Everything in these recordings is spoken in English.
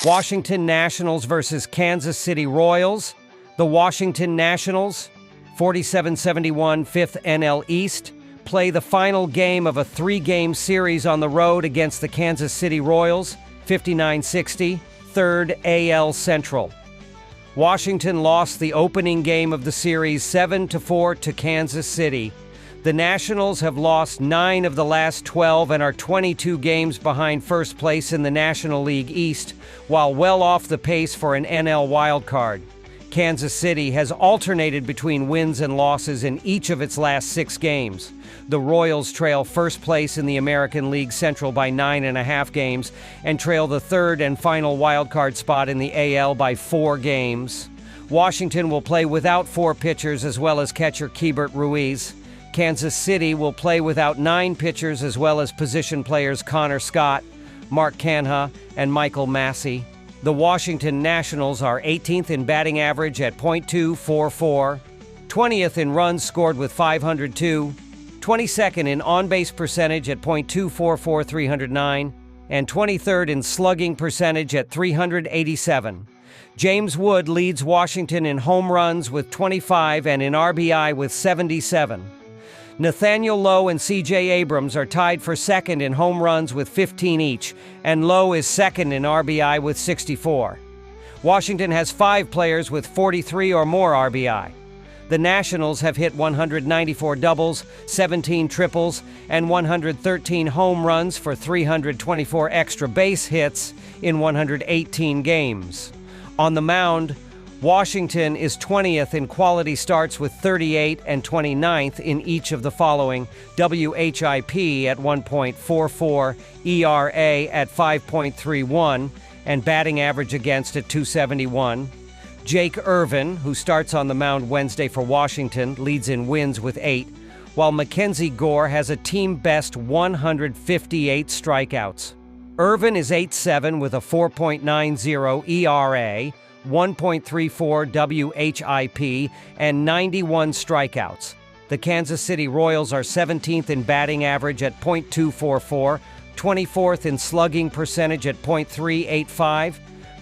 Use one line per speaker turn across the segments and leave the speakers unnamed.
Washington Nationals versus Kansas City Royals. The Washington Nationals, 47-71 5th NL East, play the final game of a 3-game series on the road against the Kansas City Royals, 59-60, 3rd AL Central. Washington lost the opening game of the series 7-4 to Kansas City. The Nationals have lost 9 of the last 12 and are 22 games behind first place in the National League East, while well off the pace for an NL wildcard. Kansas City has alternated between wins and losses in each of its last 6 games. The Royals trail first place in the American League Central by 9.5 games and trail the third and final wildcard spot in the AL by 4 games. Washington will play without 4 pitchers as well as catcher Keibert Ruiz. Kansas City will play without 9 pitchers as well as position players Connor Scott, Mark Canha, and Michael Massey. The Washington Nationals are 18th in batting average at .244, 20th in runs scored with 502, 22nd in on-base percentage at .244 309, and 23rd in slugging percentage at .387. James Wood leads Washington in home runs with 25 and in RBI with 77. Nathaniel Lowe and C.J. Abrams are tied for second in home runs with 15 each, and Lowe is second in RBI with 64. Washington has 5 players with 43 or more RBI. The Nationals have hit 194 doubles, 17 triples, and 113 home runs for 324 extra base hits in 118 games. On the mound, Washington is 20th in quality starts with 38 and 29th in each of the following: WHIP at 1.44, ERA at 5.31, and batting average against at .271. Jake Irvin, who starts on the mound Wednesday for Washington, leads in wins with 8, while Mackenzie Gore has a team-best 158 strikeouts. Irvin is 8-7 with a 4.90 ERA, 1.34 WHIP, and 91 strikeouts. The Kansas City Royals are 17th in batting average at .244, 24th in slugging percentage at .385,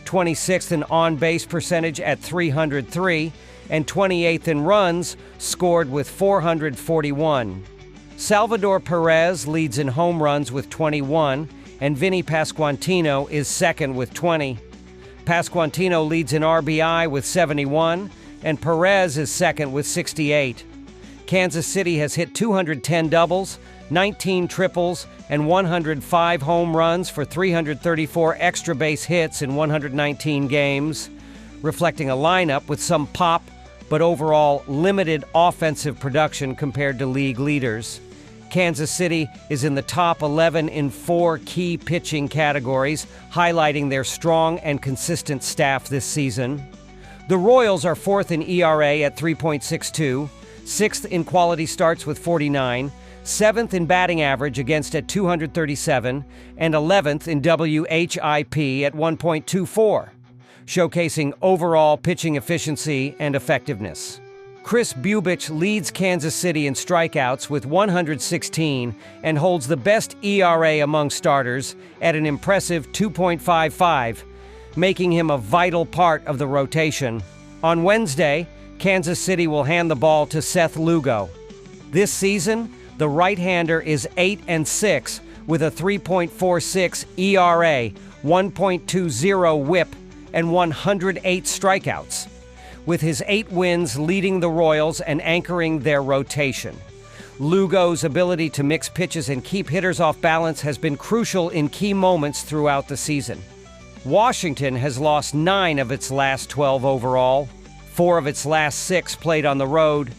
26th in on-base percentage at .303, and 28th in runs scored with 441. Salvador Perez leads in home runs with 21, and Vinny Pasquantino is second with 20. Pasquantino leads in RBI with 71, and Perez is second with 68. Kansas City has hit 210 doubles, 19 triples, and 105 home runs for 334 extra base hits in 119 games, reflecting a lineup with some pop but overall limited offensive production compared to league leaders. Kansas City is in the top 11 in 4 key pitching categories, highlighting their strong and consistent staff this season. The Royals are 4th in ERA at 3.62, 6th in quality starts with 49, 7th in batting average against at 237, and 11th in WHIP at 1.24, showcasing overall pitching efficiency and effectiveness. Chris Bubich leads Kansas City in strikeouts with 116 and holds the best ERA among starters at an impressive 2.55, making him a vital part of the rotation. On Wednesday, Kansas City will hand the ball to Seth Lugo. This season, the right-hander is 8-6 with a 3.46 ERA, 1.20 WHIP, and 108 strikeouts, with his 8 wins leading the Royals and anchoring their rotation. Lugo's ability to mix pitches and keep hitters off balance has been crucial in key moments throughout the season. Washington has lost 9 of its last 12 overall, 4 of its last 6 played on the road,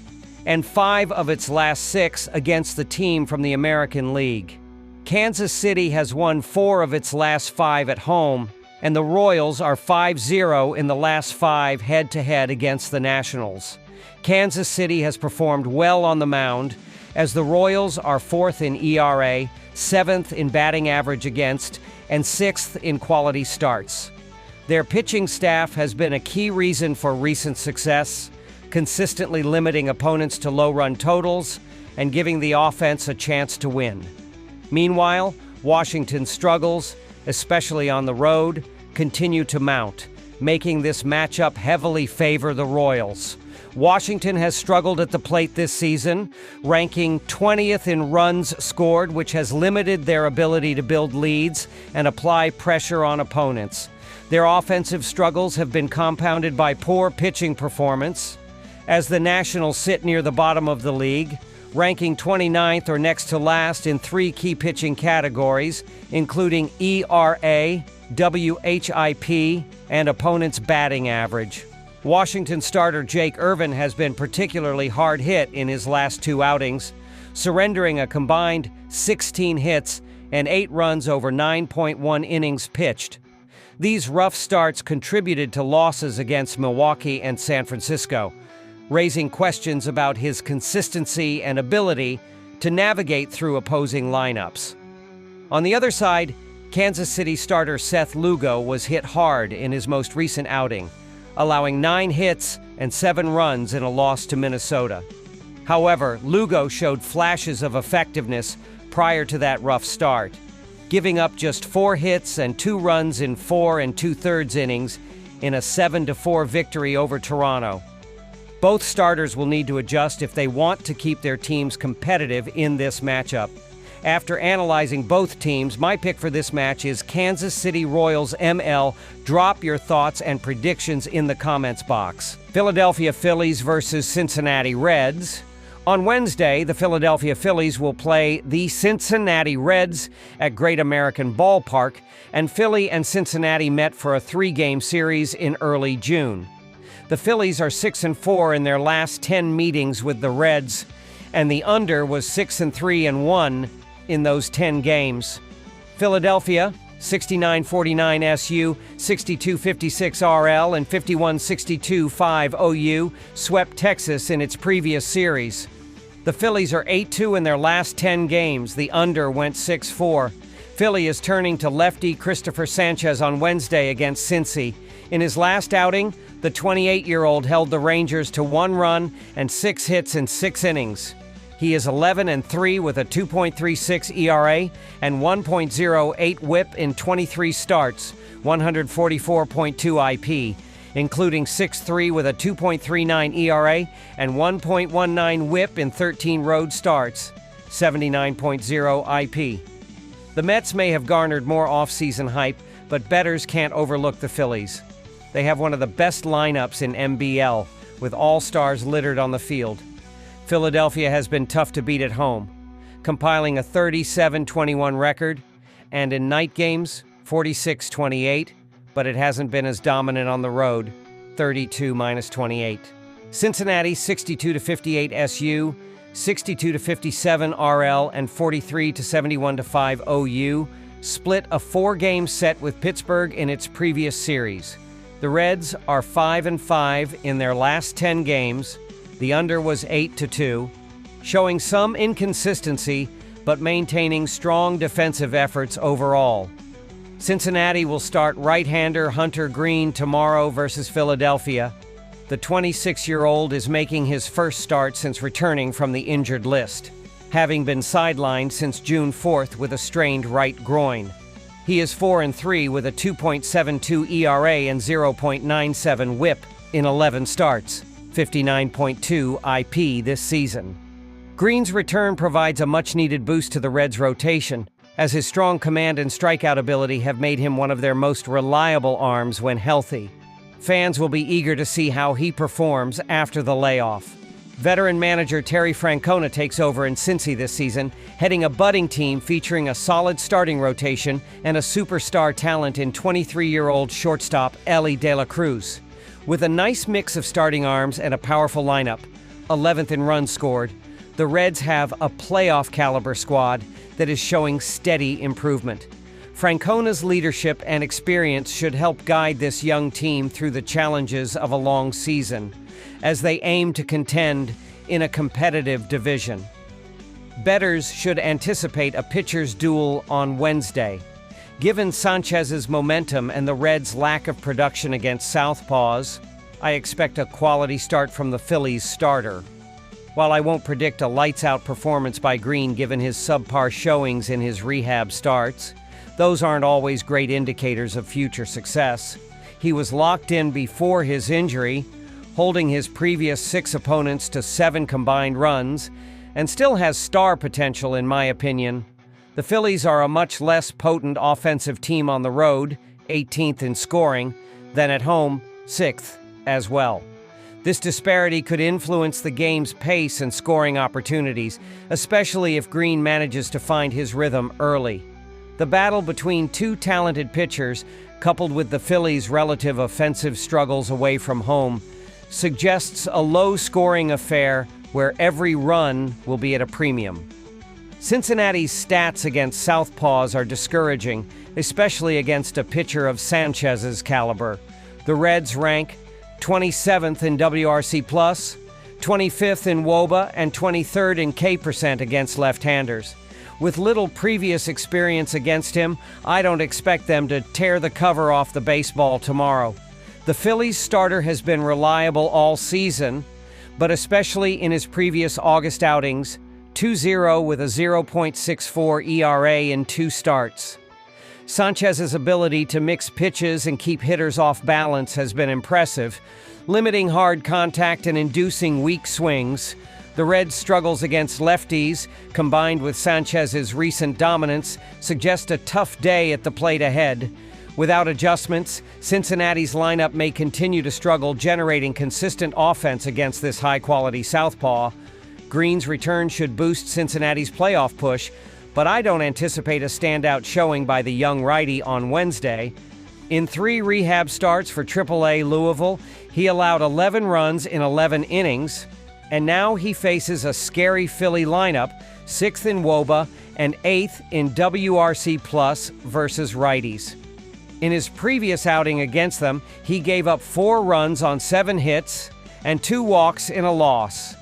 and 5 of its last 6 against the team from the American League. Kansas City has won 4 of its last 5 at home, and the Royals are 5-0 in the last 5 head-to-head against the Nationals. Kansas City has performed well on the mound, as the Royals are 4th in ERA, 7th in batting average against, and 6th in quality starts. Their pitching staff has been a key reason for recent success, consistently limiting opponents to low-run totals and giving the offense a chance to win. Meanwhile, Washington struggles, especially on the road, continue to mount, making this matchup heavily favor the Royals. Washington has struggled at the plate this season, ranking 20th in runs scored, which has limited their ability to build leads and apply pressure on opponents. Their offensive struggles have been compounded by poor pitching performance, as the Nationals sit near the bottom of the league, ranking 29th or next to last in 3 key pitching categories, including ERA, WHIP, and opponent's batting average. Washington starter Jake Irvin has been particularly hard hit in his last 2 outings, surrendering a combined 16 hits and 8 runs over 9.1 innings pitched. These rough starts contributed to losses against Milwaukee and San Francisco, raising questions about his consistency and ability to navigate through opposing lineups. On the other side, Kansas City starter Seth Lugo was hit hard in his most recent outing, allowing 9 hits and 7 runs in a loss to Minnesota. However, Lugo showed flashes of effectiveness prior to that rough start, giving up just 4 hits and 2 runs in 4 2/3 innings in a 7-4 victory over Toronto. Both starters will need to adjust if they want to keep their teams competitive in this matchup. After analyzing both teams, my pick for this match is Kansas City Royals ML. Drop your thoughts and predictions in the comments box. Philadelphia Phillies versus Cincinnati Reds. On Wednesday, the Philadelphia Phillies will play the Cincinnati Reds at Great American Ballpark, and Philly and Cincinnati met for a 3-game series in early June. The Phillies are 6-4 in their last 10 meetings with the Reds, and the under was 6-3-1 in those 10 games. Philadelphia, 69-49 SU, 62-56 RL, and 51-62-5 OU, swept Texas in its previous series. The Phillies are 8-2 in their last 10 games. The under went 6-4. Philly is turning to lefty Christopher Sanchez on Wednesday against Cincy. In his last outing, the 28-year-old held the Rangers to 1 run and 6 hits in 6 innings. He is 11-3 with a 2.36 ERA and 1.08 WHIP in 23 starts, 144.2 IP, including 6-3 with a 2.39 ERA and 1.19 WHIP in 13 road starts, 79.0 IP. The Mets may have garnered more off-season hype, but bettors can't overlook the Phillies. They have one of the best lineups in MBL, with all-stars littered on the field. Philadelphia has been tough to beat at home, compiling a 37-21 record, and in night games, 46-28, but it hasn't been as dominant on the road, 32-28. Cincinnati, 62-58 SU, 62-57 RL, and 43-71-5 OU, split a 4-game set with Pittsburgh in its previous series. The Reds are 5-5 in their last 10 games. The under was 8-2, showing some inconsistency, but maintaining strong defensive efforts overall. Cincinnati will start right-hander Hunter Green tomorrow versus Philadelphia. The 26-year-old is making his first start since returning from the injured list, having been sidelined since June 4th with a strained right groin. He is 4-3 with a 2.72 ERA and 0.97 WHIP in 11 starts, 59.2 IP this season. Green's return provides a much-needed boost to the Reds' rotation, as his strong command and strikeout ability have made him one of their most reliable arms when healthy. Fans will be eager to see how he performs after the layoff. Veteran manager Terry Francona takes over in Cincy this season, heading a budding team featuring a solid starting rotation and a superstar talent in 23-year-old shortstop Ellie De La Cruz. With a nice mix of starting arms and a powerful lineup, 11th in runs scored, the Reds have a playoff-caliber squad that is showing steady improvement. Francona's leadership and experience should help guide this young team through the challenges of a long season, as they aim to contend in a competitive division. Bettors should anticipate a pitcher's duel on Wednesday. Given Sanchez's momentum and the Reds' lack of production against Southpaws, I expect a quality start from the Phillies starter. While I won't predict a lights-out performance by Green given his subpar showings in his rehab starts, those aren't always great indicators of future success. He was locked in before his injury, holding his previous 6 opponents to 7 combined runs, and still has star potential in my opinion. The Phillies are a much less potent offensive team on the road, 18th in scoring, than at home, 6th as well. This disparity could influence the game's pace and scoring opportunities, especially if Green manages to find his rhythm early. The battle between 2 talented pitchers, coupled with the Phillies' relative offensive struggles away from home, suggests a low-scoring affair where every run will be at a premium. Cincinnati's stats against southpaws are discouraging, especially against a pitcher of Sanchez's caliber. The Reds rank 27th in WRC+, 25th in WOBA, and 23rd in K% against left-handers. With little previous experience against him, I don't expect them to tear the cover off the baseball tomorrow. The Phillies starter has been reliable all season, but especially in his previous August outings, 2-0 with a 0.64 ERA in 2 starts. Sanchez's ability to mix pitches and keep hitters off balance has been impressive, limiting hard contact and inducing weak swings. The Reds' struggles against lefties, combined with Sanchez's recent dominance, suggest a tough day at the plate ahead. Without adjustments, Cincinnati's lineup may continue to struggle generating consistent offense against this high-quality southpaw. Green's return should boost Cincinnati's playoff push, but I don't anticipate a standout showing by the young righty on Wednesday. In 3 rehab starts for AAA Louisville, he allowed 11 runs in 11 innings, and now he faces a scary Philly lineup, 6th in WOBA and 8th in WRC+ versus righties. In his previous outing against them, he gave up 4 runs on 7 hits and 2 walks in a loss.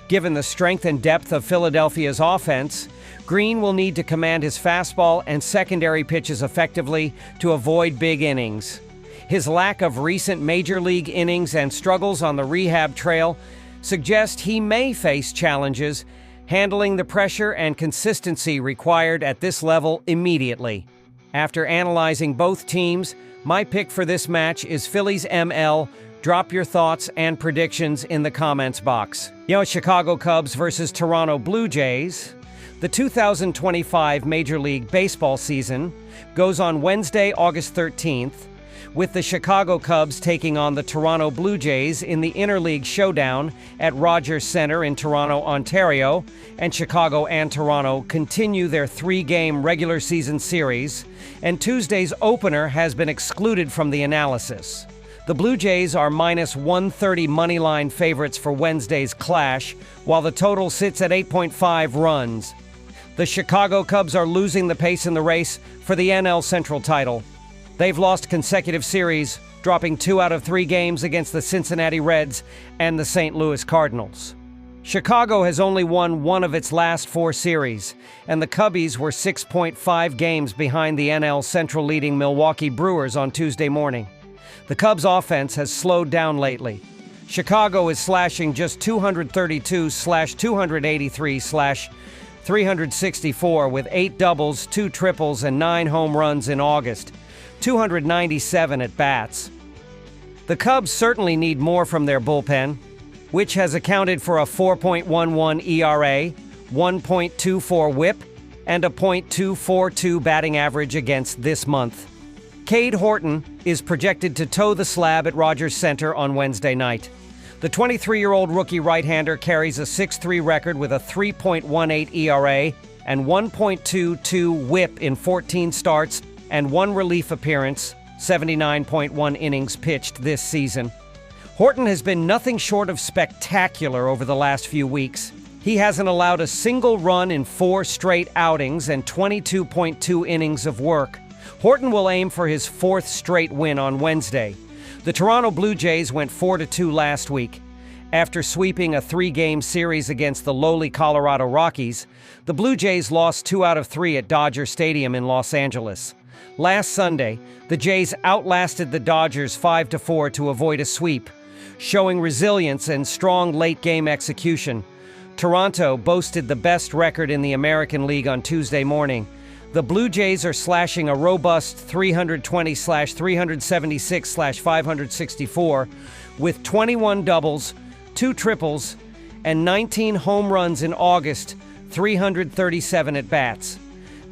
Given the strength and depth of Philadelphia's offense, Green will need to command his fastball and secondary pitches effectively to avoid big innings. His lack of recent major league innings and struggles on the rehab trail suggest he may face challenges handling the pressure and consistency required at this level immediately. After analyzing both teams, my pick for this match is Phillies ML. Drop your thoughts and predictions in the comments box. Chicago Cubs versus Toronto Blue Jays. The 2025 Major League Baseball season goes on Wednesday, August 13th, with the Chicago Cubs taking on the Toronto Blue Jays in the Interleague Showdown at Rogers Centre in Toronto, Ontario, and Chicago and Toronto continue their 3-game regular season series, and Tuesday's opener has been excluded from the analysis. The Blue Jays are minus 130 moneyline favorites for Wednesday's clash, while the total sits at 8.5 runs. The Chicago Cubs are losing the pace in the race for the NL Central title. They've lost consecutive series, dropping 2 out of 3 games against the Cincinnati Reds and the St. Louis Cardinals. Chicago has only won 1 of its last 4 series, and the Cubbies were 6.5 games behind the NL Central leading Milwaukee Brewers on Tuesday morning. The Cubs' offense has slowed down lately. Chicago is slashing just 232/283/364 with 8 doubles, 2 triples, and 9 home runs in August, 297 at bats. The Cubs certainly need more from their bullpen, which has accounted for a 4.11 ERA, 1.24 WHIP, and a .242 batting average against this month. Cade Horton is projected to toe the slab at Rogers Centre on Wednesday night. The 23-year-old rookie right-hander carries a 6.3 record with a 3.18 ERA and 1.22 WHIP in 14 starts and 1 relief appearance, 79.1 innings pitched this season. Horton has been nothing short of spectacular over the last few weeks. He hasn't allowed a single run in 4 straight outings and 22.2 innings of work. Horton will aim for his 4th straight win on Wednesday. The Toronto Blue Jays went 4-2 last week. After sweeping a 3-game series against the lowly Colorado Rockies, the Blue Jays lost 2 out of 3 at Dodger Stadium in Los Angeles. Last Sunday, the Jays outlasted the Dodgers 5-4 to avoid a sweep, showing resilience and strong late-game execution. Toronto boasted the best record in the American League on Tuesday morning. The Blue Jays are slashing a robust 320/376/564 with 21 doubles, 2 triples, and 19 home runs in August, 337 at-bats.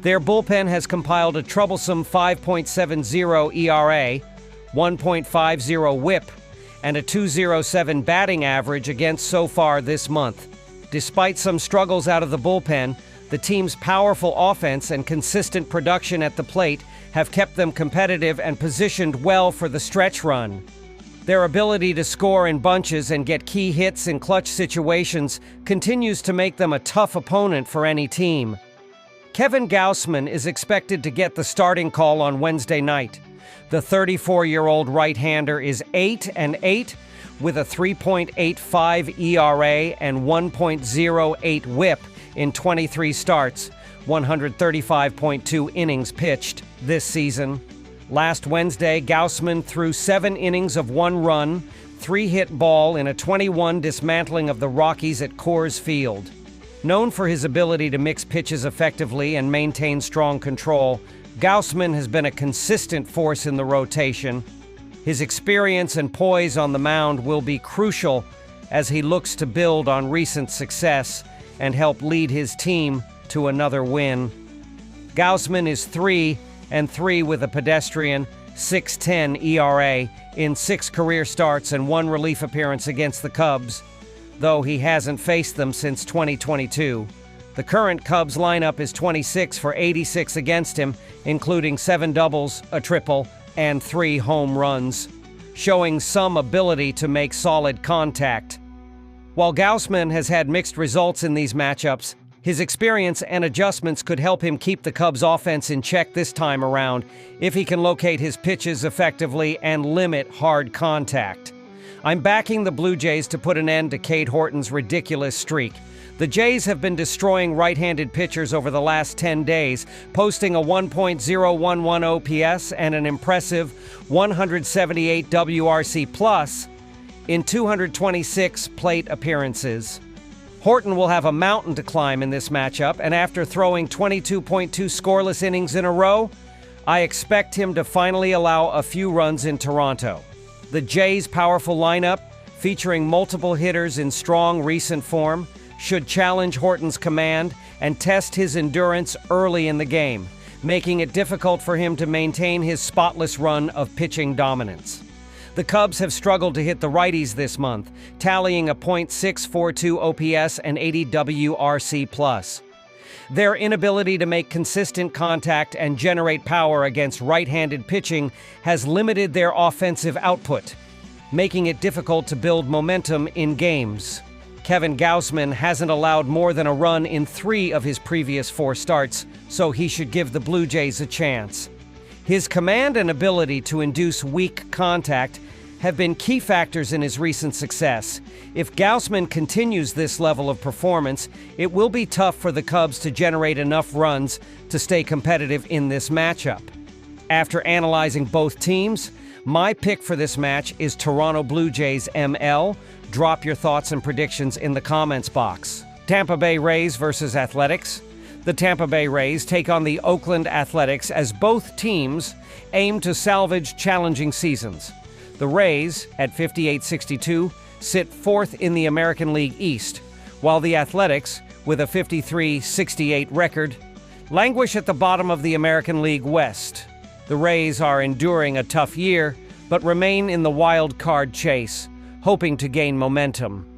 Their bullpen has compiled a troublesome 5.70 ERA, 1.50 WHIP, and a 2.07 batting average against so far this month. Despite some struggles out of the bullpen, the team's powerful offense and consistent production at the plate have kept them competitive and positioned well for the stretch run. Their ability to score in bunches and get key hits in clutch situations continues to make them a tough opponent for any team. Kevin Gausman is expected to get the starting call on Wednesday night. The 34-year-old right-hander is 8-8 with a 3.85 ERA and 1.08 WHIP in 23 starts, 135.2 innings pitched this season. Last Wednesday, Gausman threw 7 innings of 1 run, 3-hit ball in a 21 dismantling of the Rockies at Coors Field. Known for his ability to mix pitches effectively and maintain strong control, Gausman has been a consistent force in the rotation. His experience and poise on the mound will be crucial as he looks to build on recent success and help lead his team to another win. Gausman is 3-3 with a pedestrian 6.10 ERA in 6 career starts and 1 relief appearance against the Cubs, though he hasn't faced them since 2022. The current Cubs lineup is 26 for 86 against him, including 7 doubles, a triple, and 3 home runs, showing some ability to make solid contact. While Gausman has had mixed results in these matchups, his experience and adjustments could help him keep the Cubs' offense in check this time around if he can locate his pitches effectively and limit hard contact. I'm backing the Blue Jays to put an end to Cade Horton's ridiculous streak. The Jays have been destroying right-handed pitchers over the last 10 days, posting a 1.011 OPS and an impressive 178 WRC+ in 226 plate appearances. Horton will have a mountain to climb in this matchup, and after throwing 22.2 scoreless innings in a row, I expect him to finally allow a few runs in Toronto. The Jays' powerful lineup, featuring multiple hitters in strong recent form, should challenge Horton's command and test his endurance early in the game, making it difficult for him to maintain his spotless run of pitching dominance. The Cubs have struggled to hit the righties this month, tallying a .642 OPS and 80 WRC+. Their inability to make consistent contact and generate power against right-handed pitching has limited their offensive output, making it difficult to build momentum in games. Kevin Gausman hasn't allowed more than a run in 3 of his previous 4 starts, so he should give the Blue Jays a chance. His command and ability to induce weak contact have been key factors in his recent success. If Gausman continues this level of performance, it will be tough for the Cubs to generate enough runs to stay competitive in this matchup. After analyzing both teams, my pick for this match is Toronto Blue Jays ML. Drop your thoughts and predictions in the comments box. Tampa Bay Rays versus Athletics. The Tampa Bay Rays take on the Oakland Athletics as both teams aim to salvage challenging seasons. The Rays, at 58-62, sit 4th in the American League East, while the Athletics, with a 53-68 record, languish at the bottom of the American League West. The Rays are enduring a tough year, but remain in the wild card chase, hoping to gain momentum.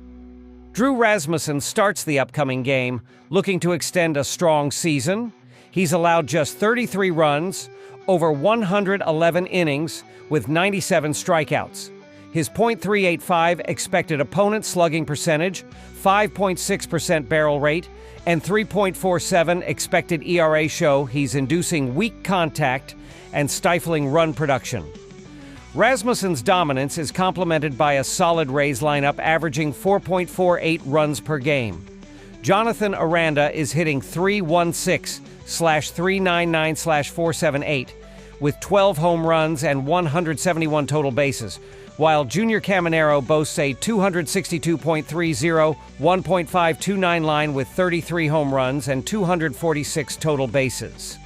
Drew Rasmussen starts the upcoming game, looking to extend a strong season. He's allowed just 33 runs, over 111 innings, with 97 strikeouts. His .385 expected opponent slugging percentage, 5.6% barrel rate, and 3.47 expected ERA show he's inducing weak contact and stifling run production. Rasmussen's dominance is complemented by a solid Rays lineup averaging 4.48 runs per game. Jonathan Aranda is hitting .316/399/478 with 12 home runs and 171 total bases, while Junior Caminero boasts a 262.30, 1.529 line with 33 home runs and 246 total bases.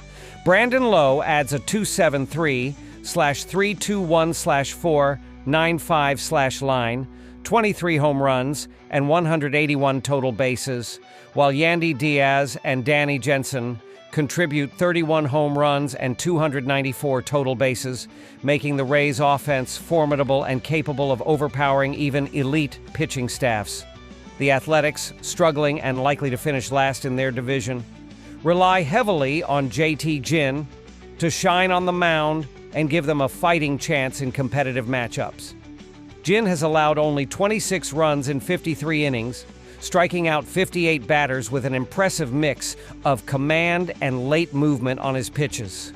Brandon Lowe adds a 273/321/495/line, 23 home runs, and 181 total bases, while Yandy Diaz and Danny Jensen contribute 31 home runs and 294 total bases, making the Rays' offense formidable and capable of overpowering even elite pitching staffs. The Athletics, struggling and likely to finish last in their division, rely heavily on JT Ginn to shine on the mound and give them a fighting chance in competitive matchups. Ginn has allowed only 26 runs in 53 innings, striking out 58 batters with an impressive mix of command and late movement on his pitches.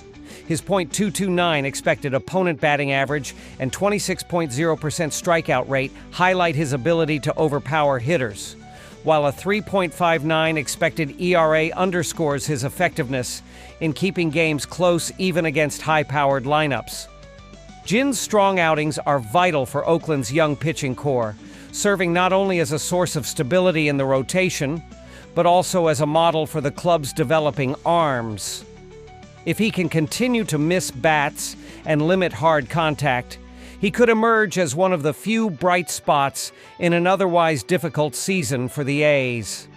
His .229 expected opponent batting average and 26.0% strikeout rate highlight his ability to overpower hitters, while a 3.59 expected ERA underscores his effectiveness in keeping games close even against high-powered lineups. Ginn's strong outings are vital for Oakland's young pitching core, serving not only as a source of stability in the rotation, but also as a model for the club's developing arms. If he can continue to miss bats and limit hard contact, he could emerge as one of the few bright spots in an otherwise difficult season for the A's.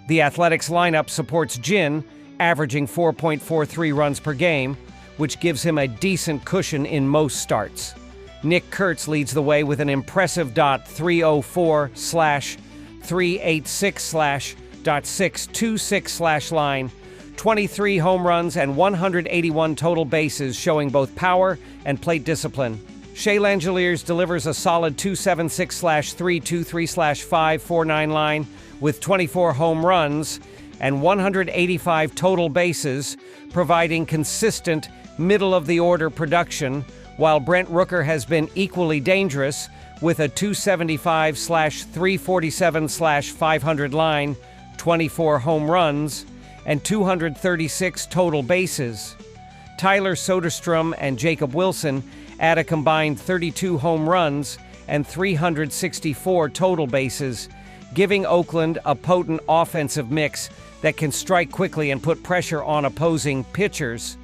The Athletics lineup supports Ginn, averaging 4.43 runs per game, which gives him a decent cushion in most starts. Nick Kurtz leads the way with an impressive .304/386/.626/line, 23 home runs and 181 total bases, showing both power and plate discipline. Shea Langeliers delivers a solid .276/323/549 line with 24 home runs and 185 total bases, providing consistent middle-of-the-order production, while Brent Rooker has been equally dangerous with a .275/347/500 line, 24 home runs, and 236 total bases. Tyler Soderstrom and Jacob Wilson add a combined 32 home runs and 364 total bases, giving Oakland a potent offensive mix that can strike quickly and put pressure on opposing pitchers.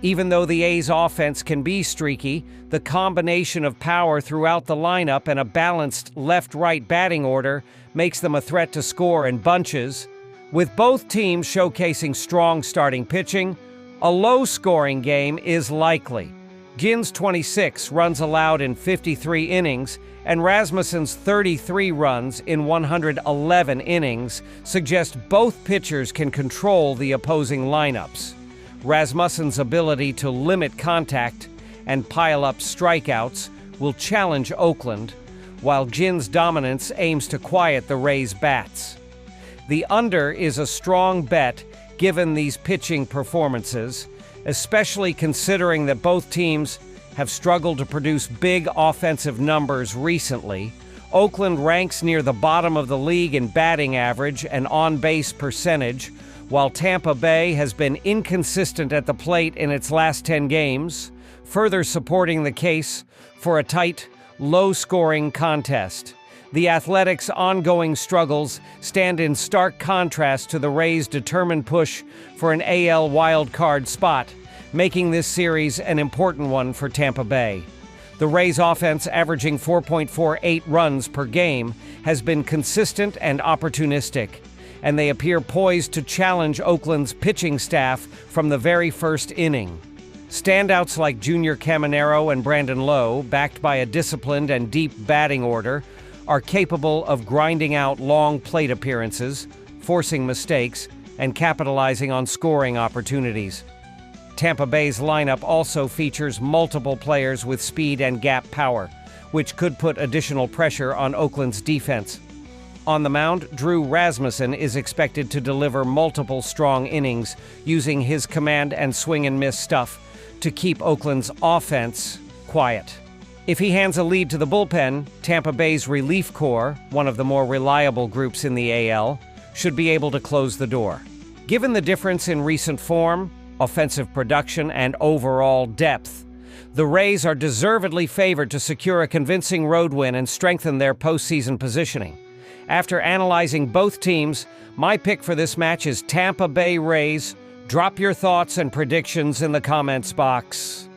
Even though the A's offense can be streaky, the combination of power throughout the lineup and a balanced left-right batting order makes them a threat to score in bunches. With both teams showcasing strong starting pitching, a low-scoring game is likely. Ginn's 26 runs allowed in 53 innings and Rasmussen's 33 runs in 111 innings suggest both pitchers can control the opposing lineups. Rasmussen's ability to limit contact and pile up strikeouts will challenge Oakland, while Ginn's dominance aims to quiet the Rays' bats. The under is a strong bet given these pitching performances, especially considering that both teams have struggled to produce big offensive numbers recently. Oakland ranks near the bottom of the league in batting average and on-base percentage, while Tampa Bay has been inconsistent at the plate in its last 10 games, further supporting the case for a tight, low-scoring contest. The Athletics' ongoing struggles stand in stark contrast to the Rays' determined push for an AL wildcard spot, making this series an important one for Tampa Bay. The Rays' offense, averaging 4.48 runs per game, has been consistent and opportunistic, and they appear poised to challenge Oakland's pitching staff from the very first inning. Standouts like Junior Caminero and Brandon Lowe, backed by a disciplined and deep batting order, are capable of grinding out long plate appearances, forcing mistakes, and capitalizing on scoring opportunities. Tampa Bay's lineup also features multiple players with speed and gap power, which could put additional pressure on Oakland's defense. On the mound, Drew Rasmussen is expected to deliver multiple strong innings using his command and swing-and-miss stuff to keep Oakland's offense quiet. If he hands a lead to the bullpen, Tampa Bay's relief corps, one of the more reliable groups in the AL, should be able to close the door. Given the difference in recent form, offensive production, and overall depth, the Rays are deservedly favored to secure a convincing road win and strengthen their postseason positioning. After analyzing both teams, my pick for this match is Tampa Bay Rays, Drop your thoughts and predictions in the comments box.